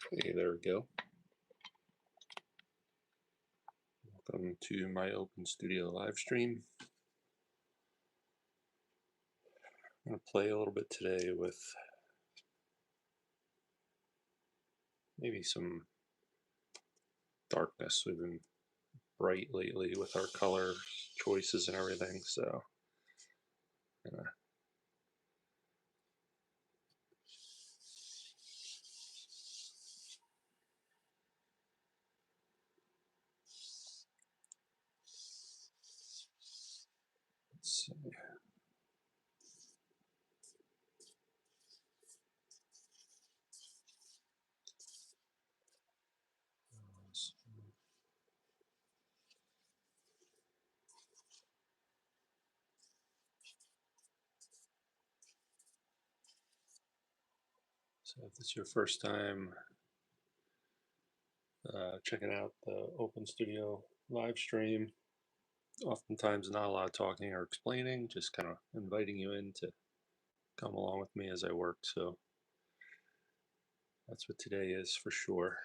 Hey, there we go. Welcome to my Open Studio live stream. I'm going to play a little bit today with maybe some darkness. We've been bright lately with our color choices and everything, so let's see. So if this is your first time checking out the Open Studio live stream, oftentimes not a lot of talking or explaining, just kind of inviting you in to come along with me as I work. So that's what today is for sure.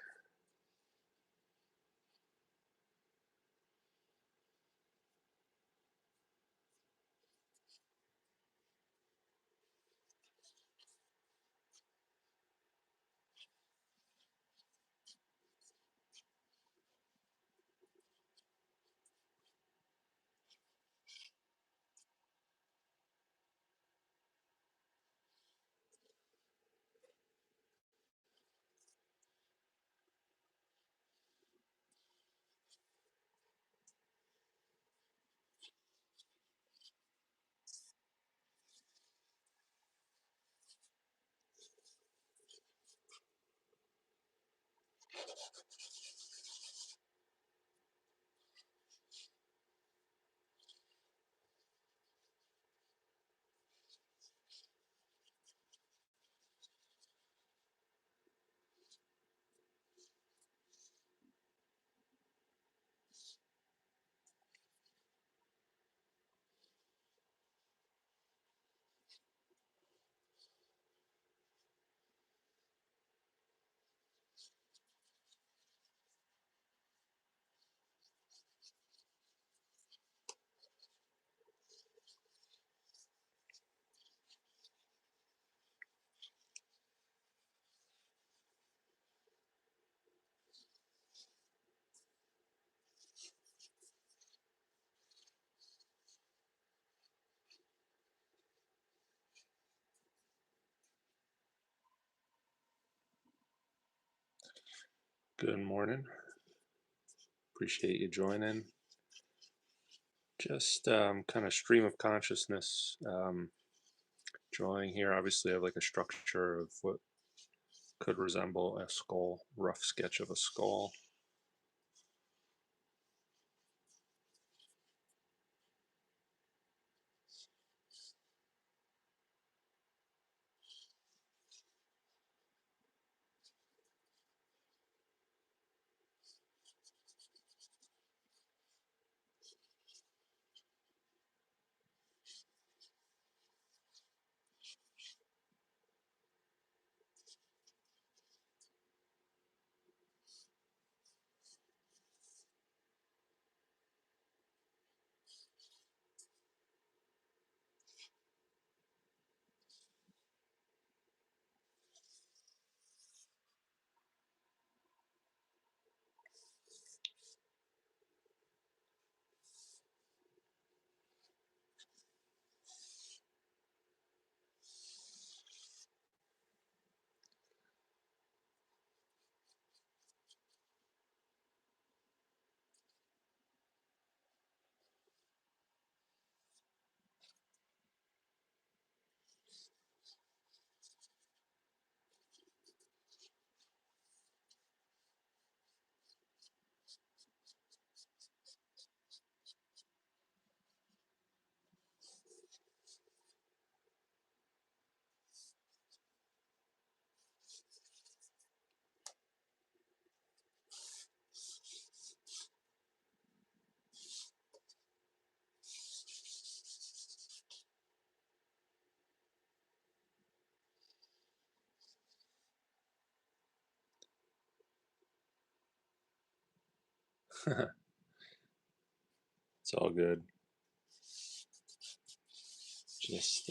Good morning. Appreciate you joining. Just kind of stream of consciousness drawing here. Obviously, I have like a structure of what could resemble a skull, rough sketch of a skull. It's all good. Just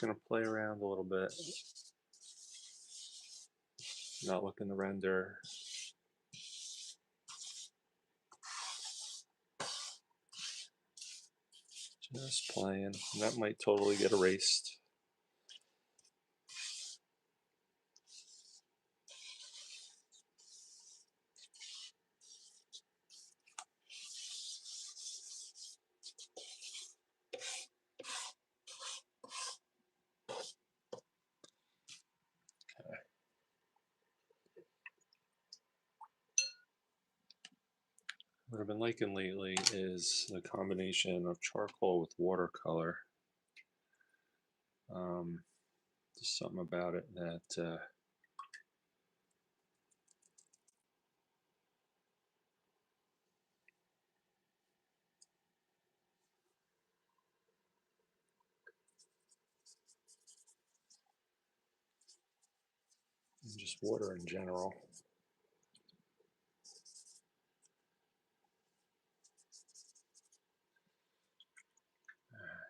gonna play around a little bit. Not looking to render. Just playing. And that might totally get erased. What I've been liking lately is the combination of charcoal with watercolor. Just something about it that just water in general.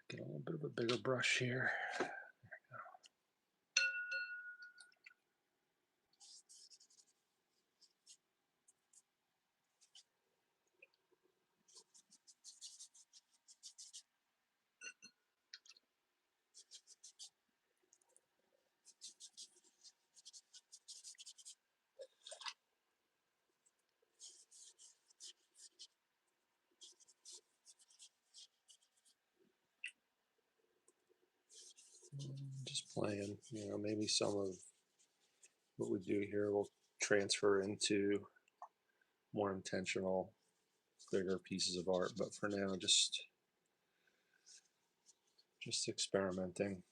Get a little bit of a bigger brush here. Just playing, maybe some of what we do here will transfer into more intentional, bigger pieces of art. But for now, just experimenting.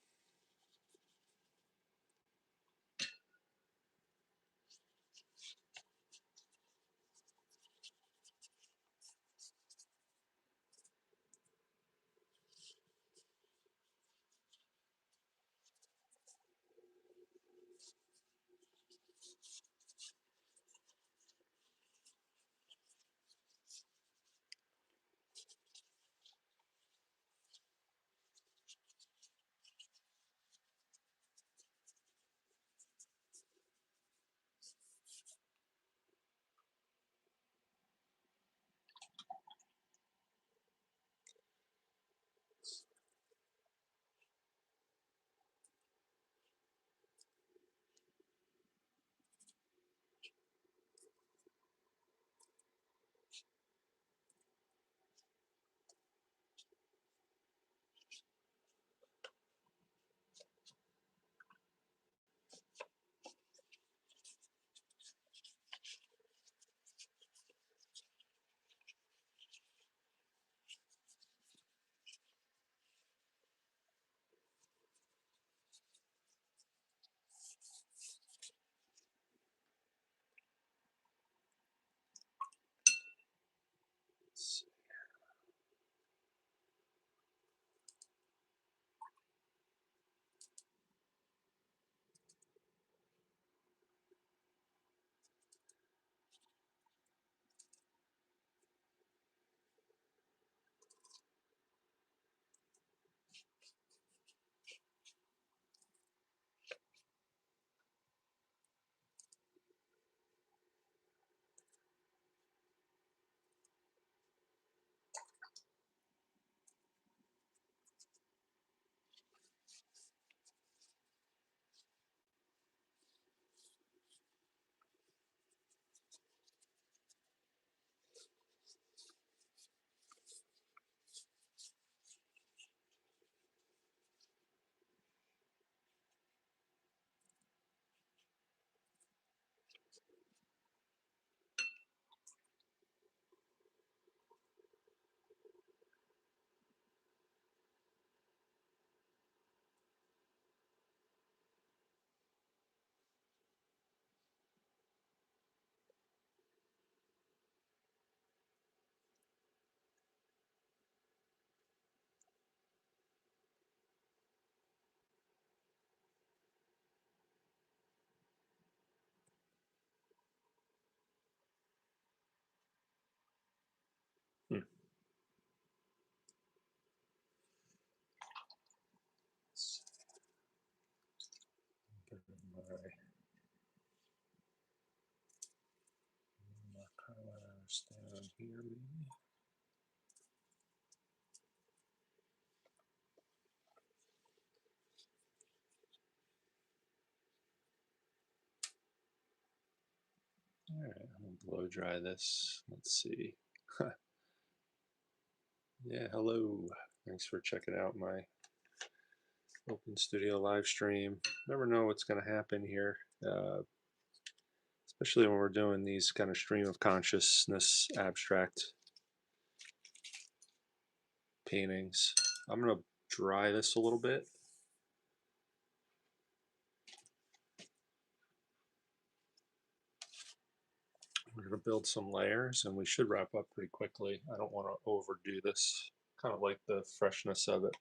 my colors down here, maybe. All right, I'm gonna blow dry this. Let's see. Yeah, hello. Thanks for checking out my Open Studio live stream. Never know what's going to happen here, especially when we're doing these kind of stream of consciousness abstract paintings. I'm going to dry this a little bit. We're going to build some layers, and we should wrap up pretty quickly. I don't want to overdo this. Kind of like the freshness of it.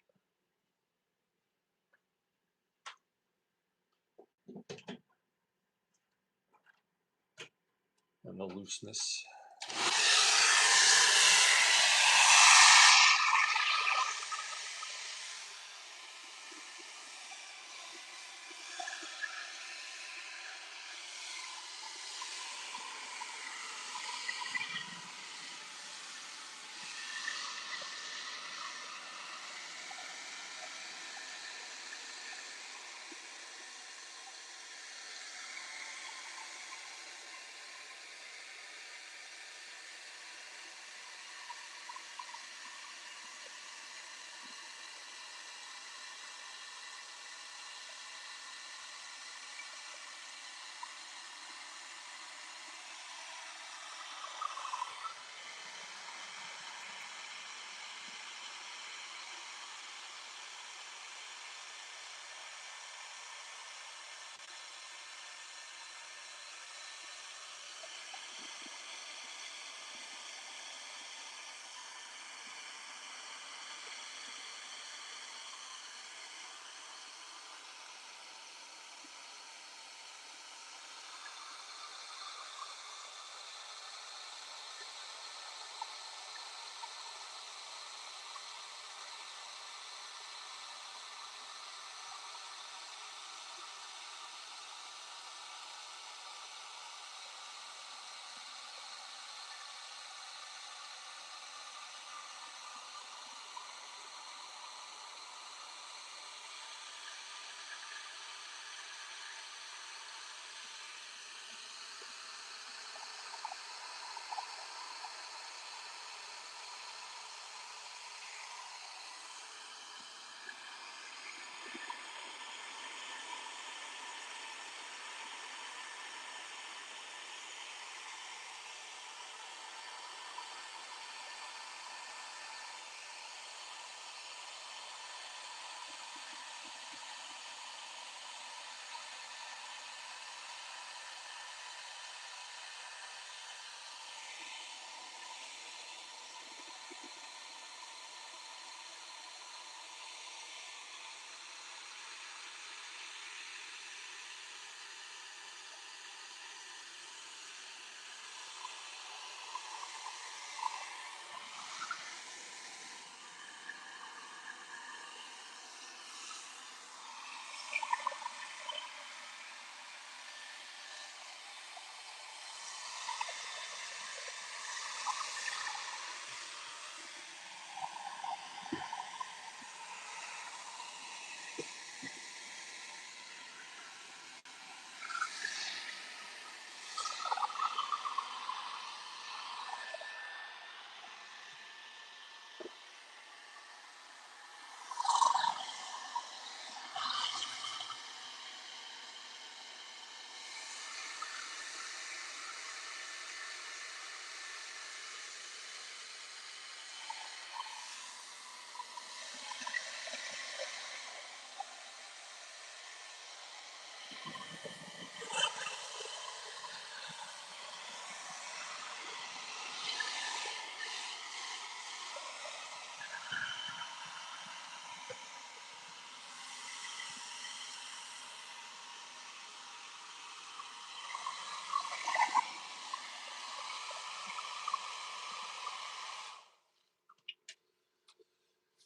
And the looseness.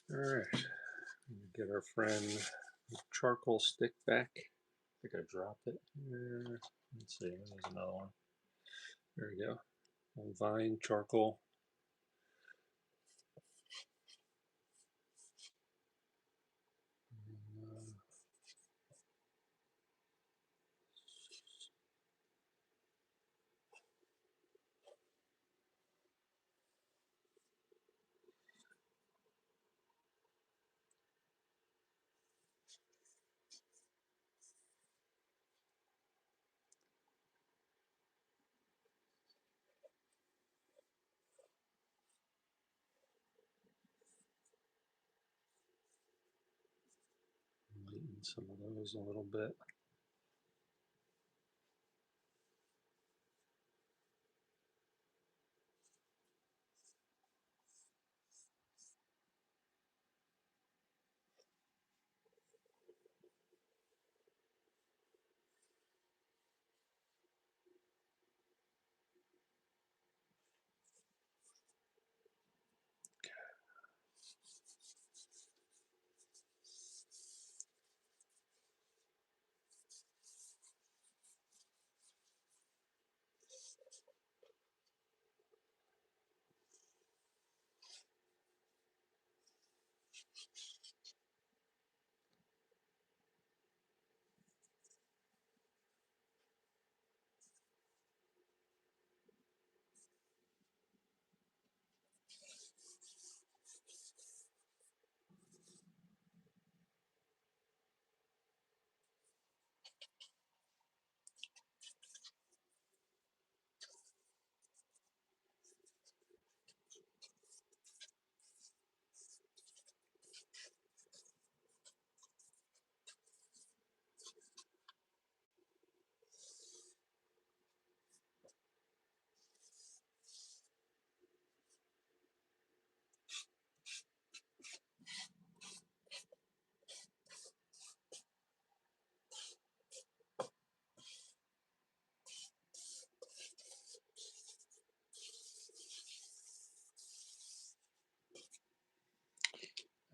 All right, get our friend charcoal stick back think I dropped it here. Let's see, there's another one. There we go. Vine charcoal. Lighten some of those a little bit.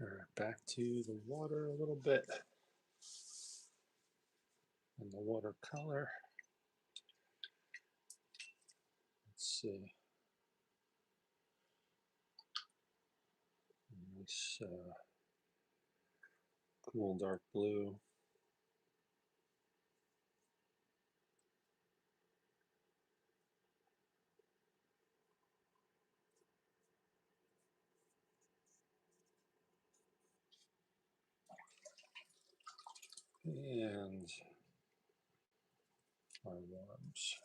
All right, back to the water a little bit and the watercolor. Let's see. Nice cool dark blue. And our worms.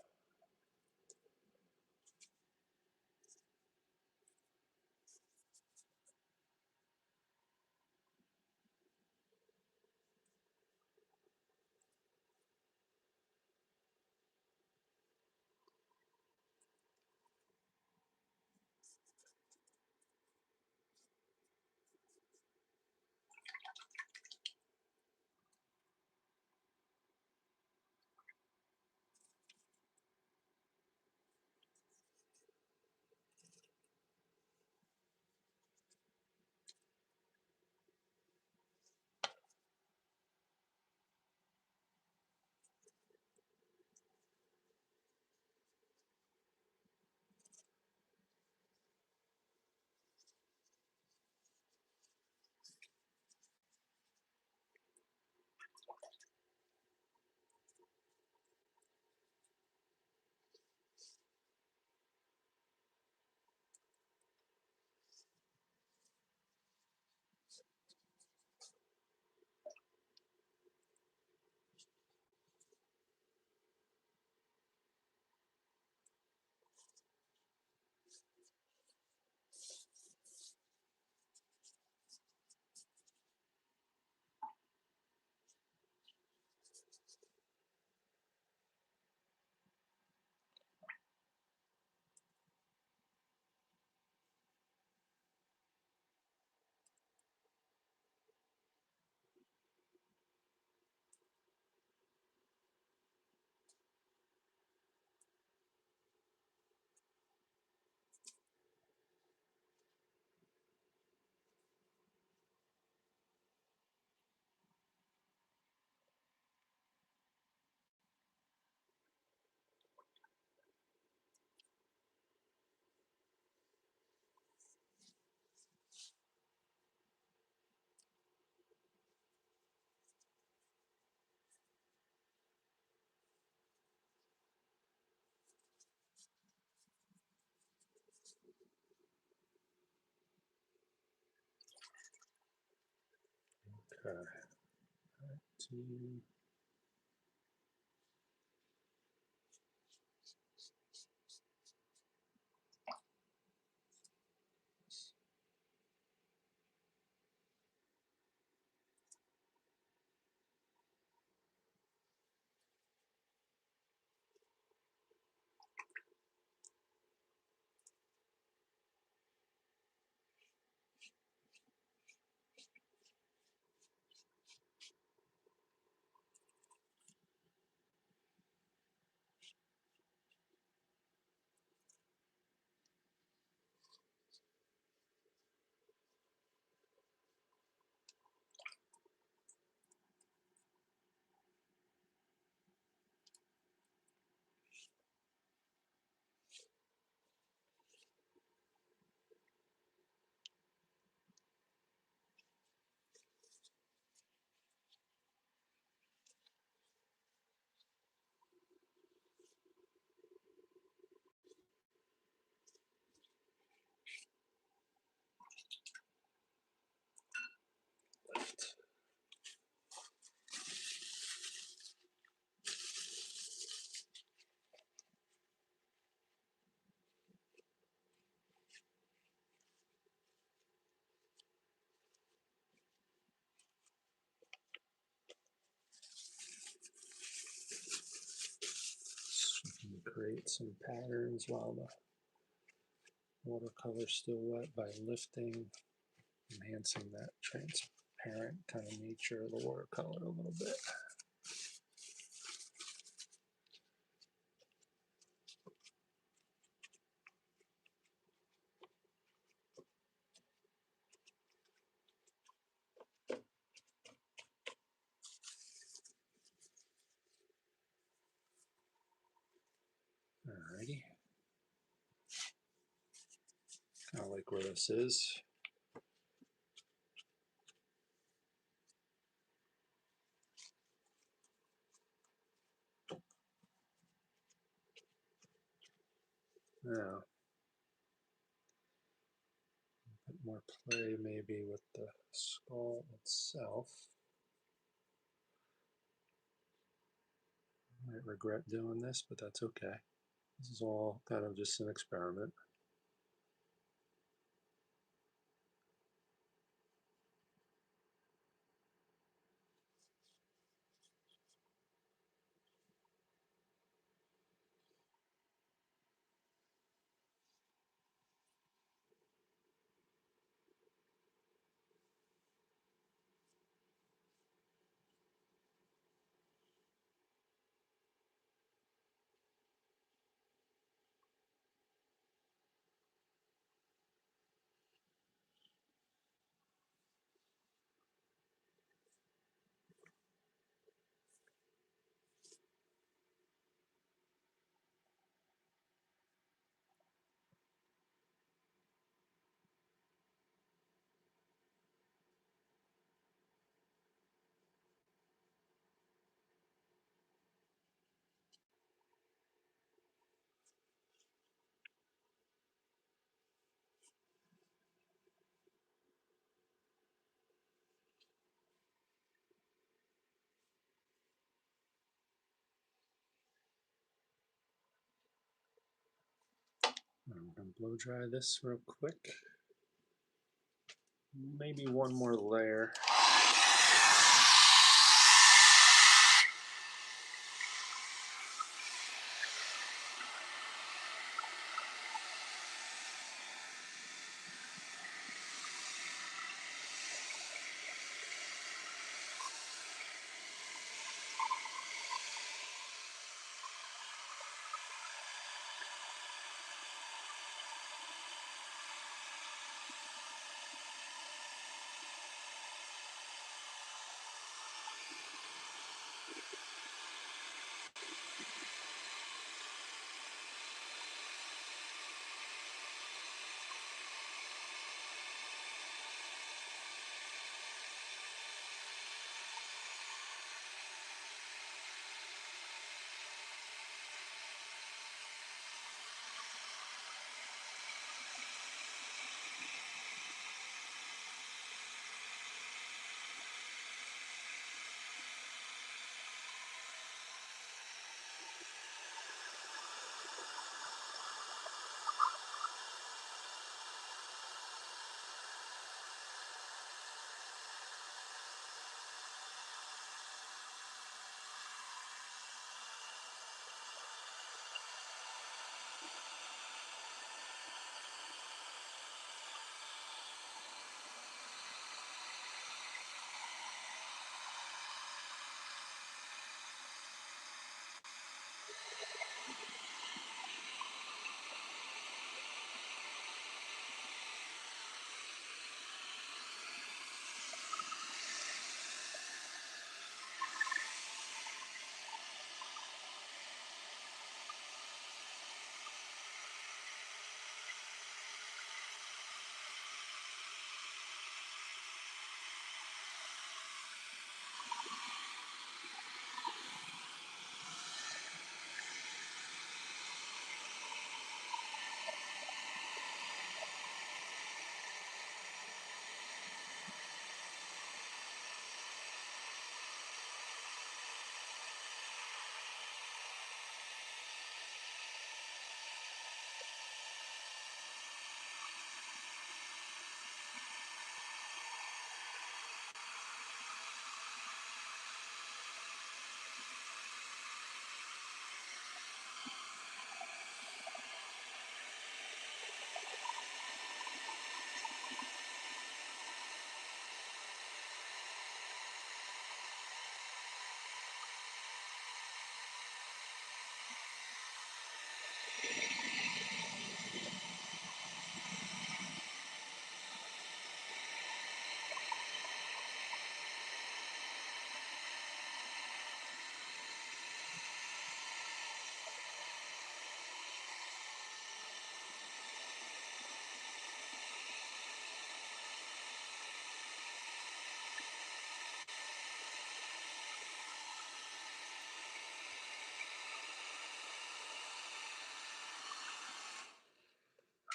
Okay. Create some patterns while the watercolor is still wet by lifting, enhancing that transparent kind of nature of the watercolor a little bit. Alrighty. Kind of like where this is. Now, a bit more play maybe with the skull itself. I might regret doing this, but that's okay. This is all kind of just an experiment. I'm going to blow dry this real quick. Maybe one more layer.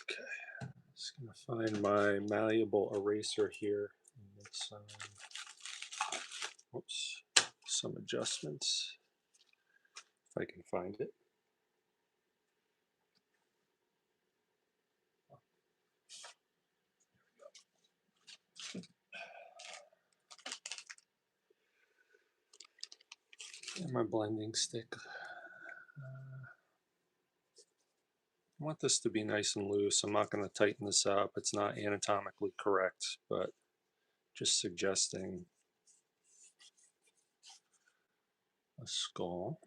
Okay, just gonna find my malleable eraser here and make some, oops, some adjustments if I can find it. And my blending stick. I want this to be nice and loose. I'm not going to tighten this up. It's not anatomically correct, but just suggesting a skull.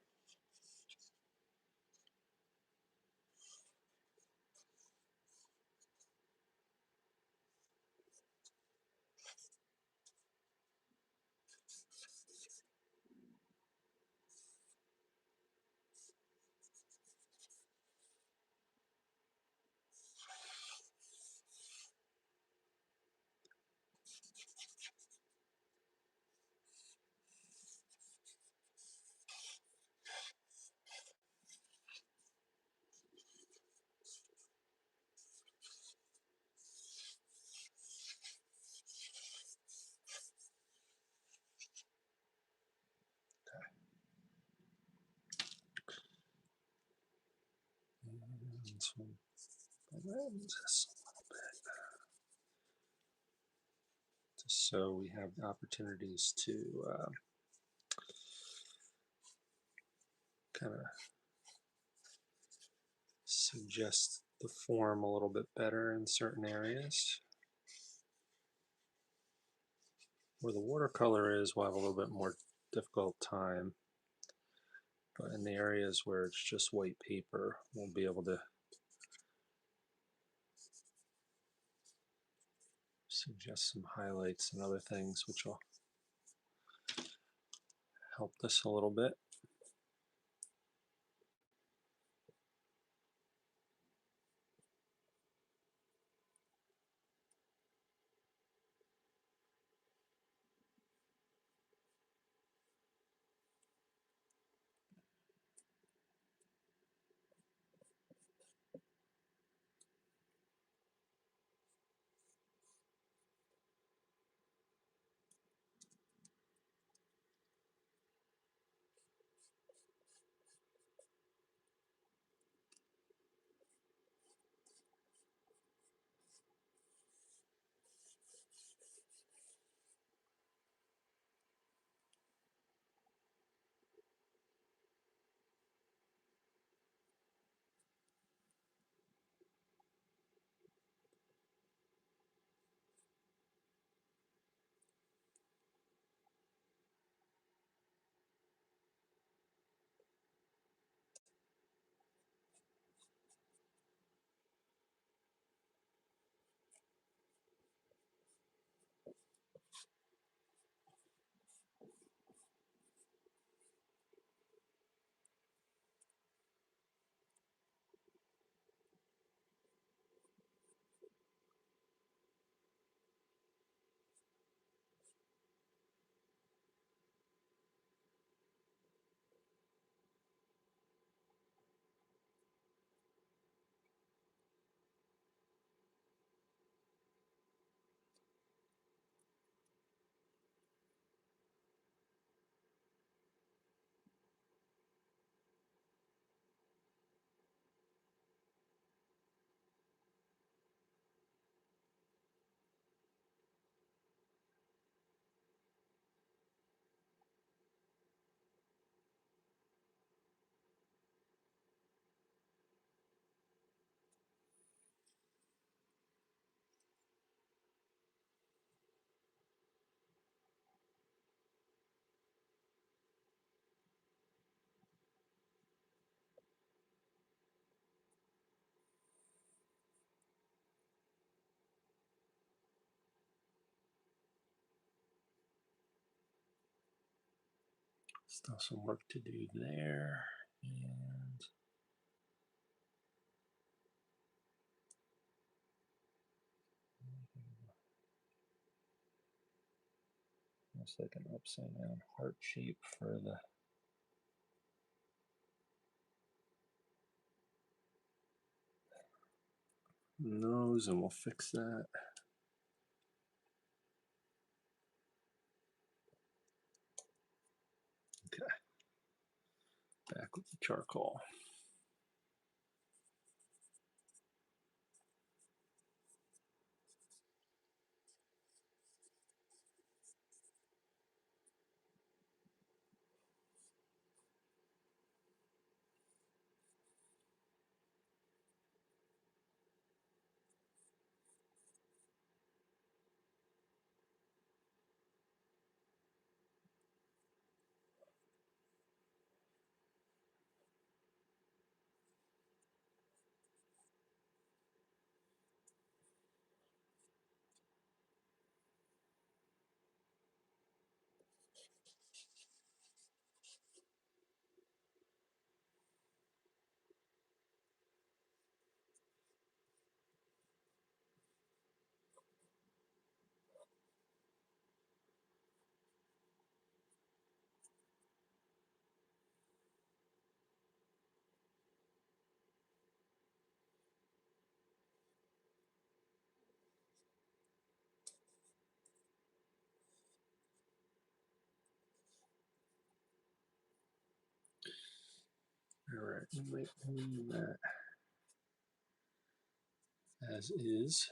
And so blend this a little bit, just so we have the opportunities to kind of suggest the form a little bit better in certain areas. Where the watercolor is, we'll have a little bit more difficult time, but in the areas where it's just white paper, we'll be able to suggest some highlights and other things which will help this a little bit. Still some work to do there, and almost like an upside down heart shape for the nose, and we'll fix that. Okay, back with the charcoal. All right, we might leave that as is.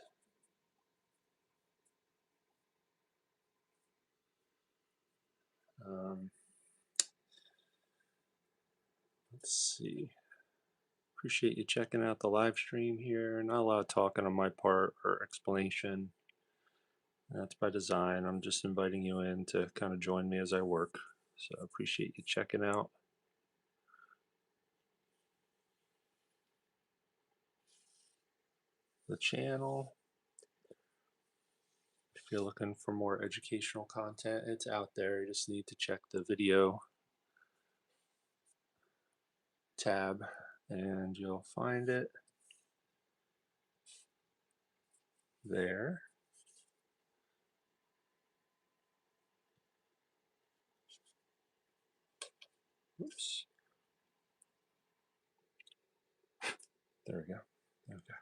Let's see. Appreciate you checking out the live stream here. Not a lot of talking on my part or explanation. That's by design. I'm just inviting you in to kind of join me as I work. So I appreciate you checking out the channel. If you're looking for more educational content, it's out there. You just need to check the video tab and you'll find it there. Oops. There we go. Okay.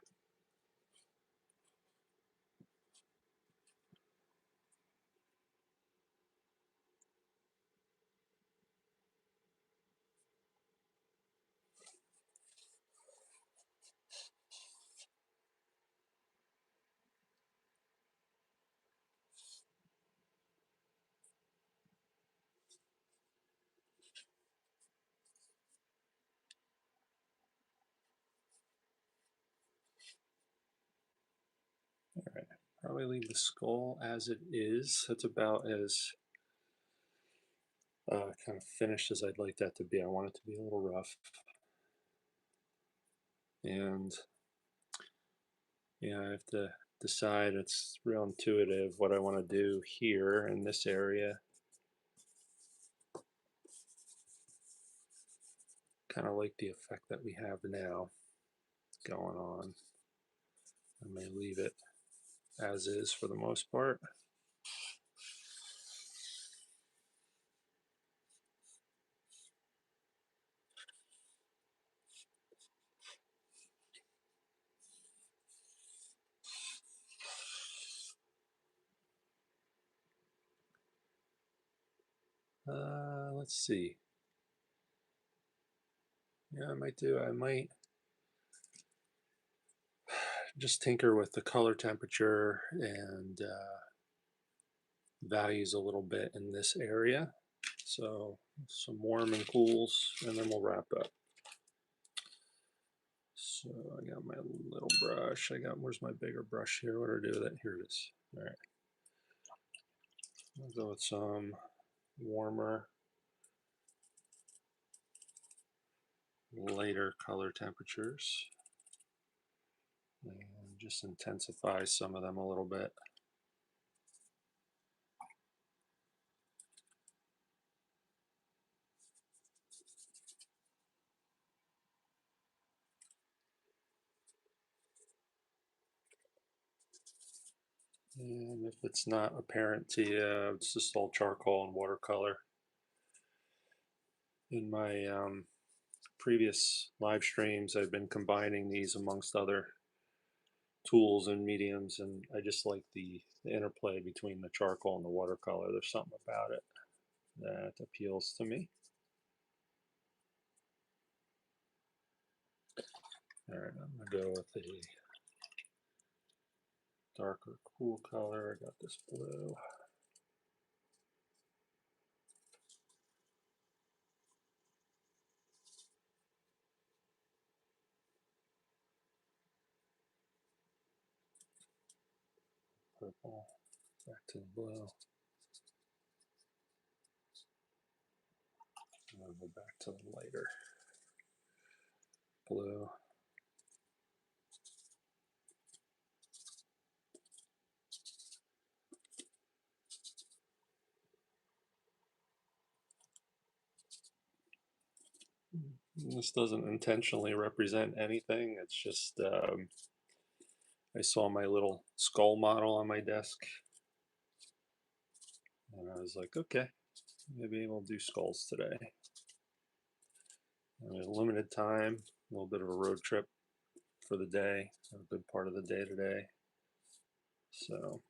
All right. Probably leave the skull as it is. That's about as kind of finished as I'd like that to be. I want it to be a little rough. And yeah, I have to decide, it's real intuitive what I want to do here in this area. Kind of like the effect that we have now going on. I may leave it as is for the most part. Let's see. Yeah, I might just tinker with the color temperature and values a little bit in this area. So some warm and cools, and then we'll wrap up. So I got my little brush. Where's my bigger brush here? What do I do with it? Here it is. All right. I'll go with some warmer, later color temperatures and just intensify some of them a little bit. And if it's not apparent to you, it's just all charcoal and watercolor. In my previous live streams, I've been combining these amongst other tools and mediums, and I just like the interplay between the charcoal and the watercolor. There's something about it that appeals to me. All right, I'm gonna go with a darker cool color. I got this blue. Purple, back to the blue. And then go back to the lighter blue. This doesn't intentionally represent anything. It's just I saw my little skull model on my desk, and I was like, okay, maybe we'll do skulls today. I mean, limited time, a little bit of a road trip for the day, a good part of the day today. So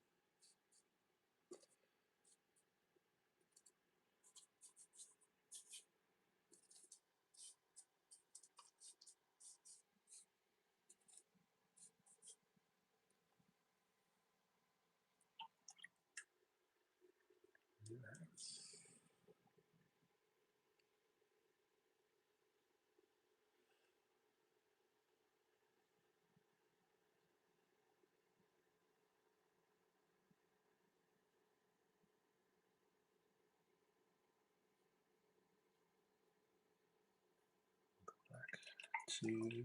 to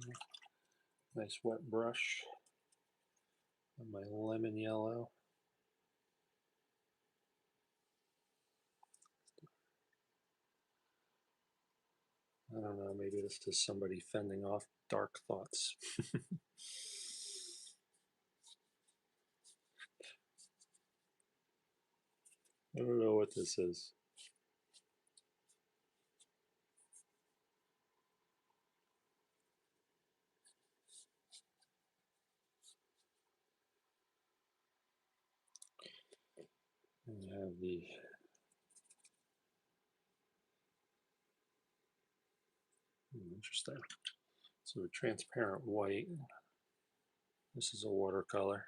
nice wet brush on my lemon yellow. I don't know, maybe this is somebody fending off dark thoughts. I don't know what this is. And you have the interesting. So a transparent white. This is a watercolor.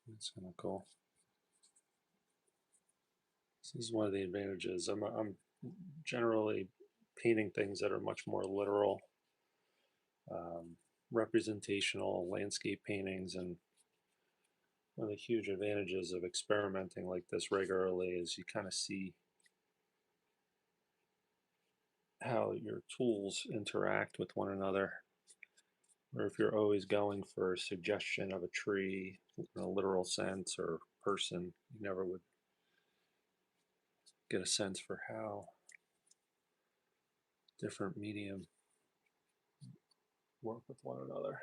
That's kind of cool. This is one of the advantages. I'm generally painting things that are much more literal, representational landscape paintings, and one of the huge advantages of experimenting like this regularly is you kind of see how your tools interact with one another. Or if you're always going for a suggestion of a tree in a literal sense or person, you never would get a sense for how different medium work with one another.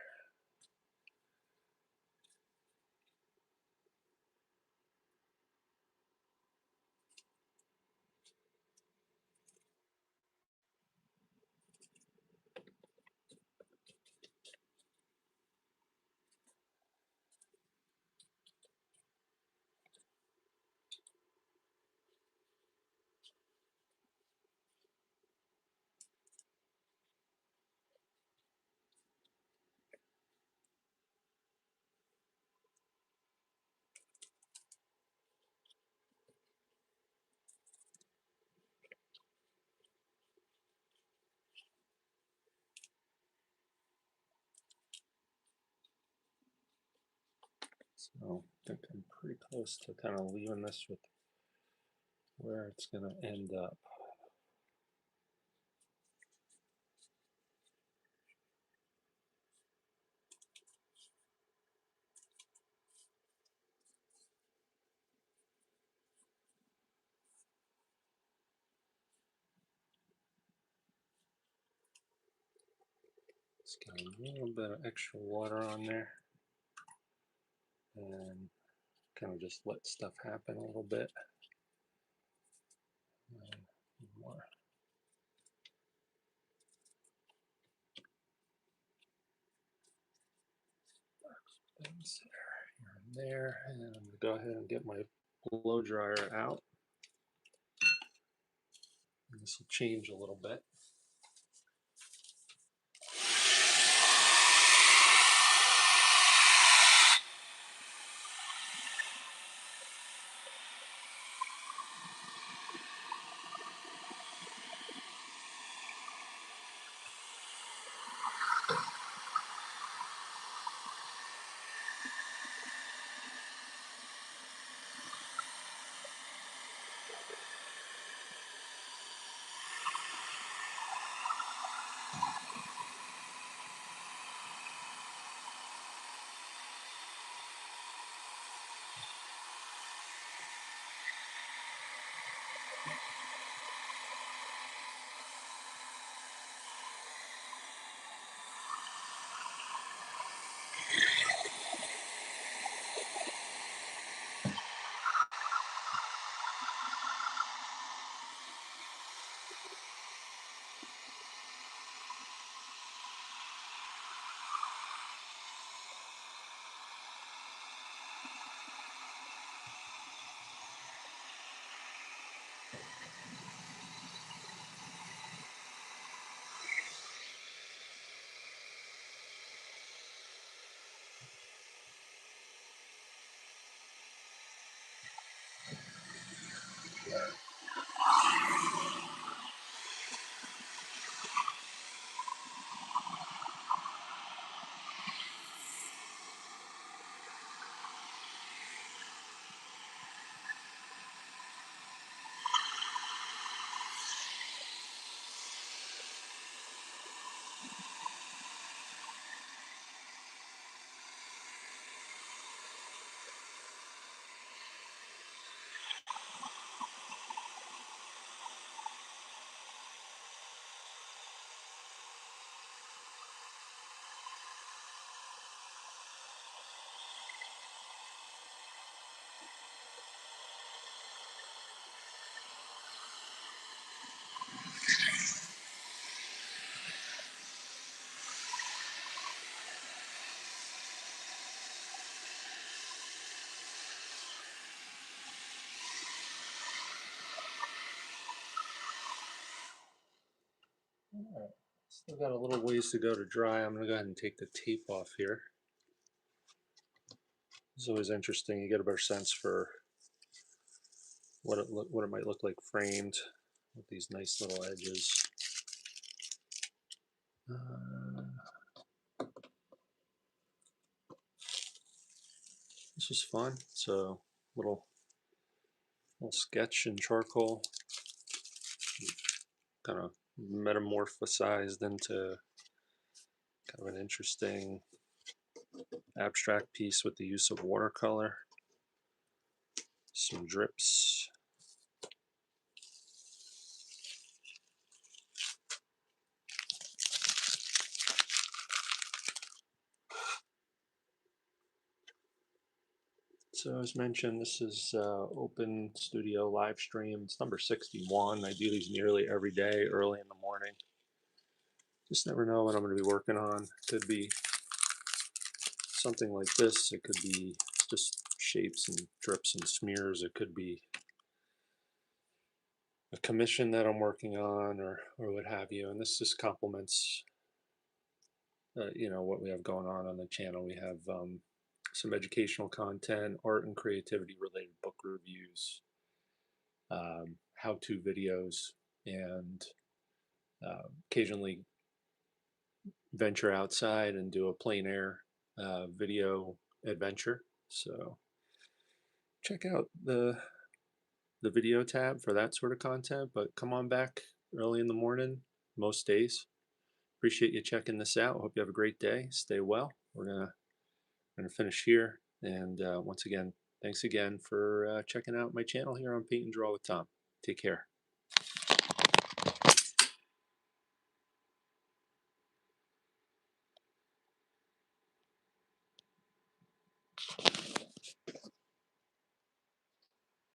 So I think I'm pretty close to kind of leaving this with where it's going to end up. It's got a little bit of extra water on there, and kind of just let stuff happen a little bit. More. there, and I'm going to go ahead and get my blow dryer out. And this will change a little bit. All right, still got a little ways to go to dry. I'm going to go ahead and take the tape off here. It's always interesting. You get a better sense for what it might look like framed with these nice little edges. This is fun. It's a little sketch in charcoal, kind of metamorphosized into kind of an interesting abstract piece with the use of watercolor, some drips. So as mentioned, this is Open Studio live stream. It's number 61. I do these nearly every day, early in the morning. Just never know what I'm going to be working on. Could be something like this. It could be just shapes and drips and smears. It could be a commission that I'm working on, or what have you. And this just complements, you know, what we have going on the channel. We have some educational content, art and creativity related book reviews, how-to videos, and occasionally venture outside and do a plein air video adventure. So check out the video tab for that sort of content, but come on back early in the morning most days. Appreciate you checking this out. Hope you have a great day. Stay well. We're gonna finish here, and once again, thanks again for checking out my channel here on Paint and Draw with Tom. Take care.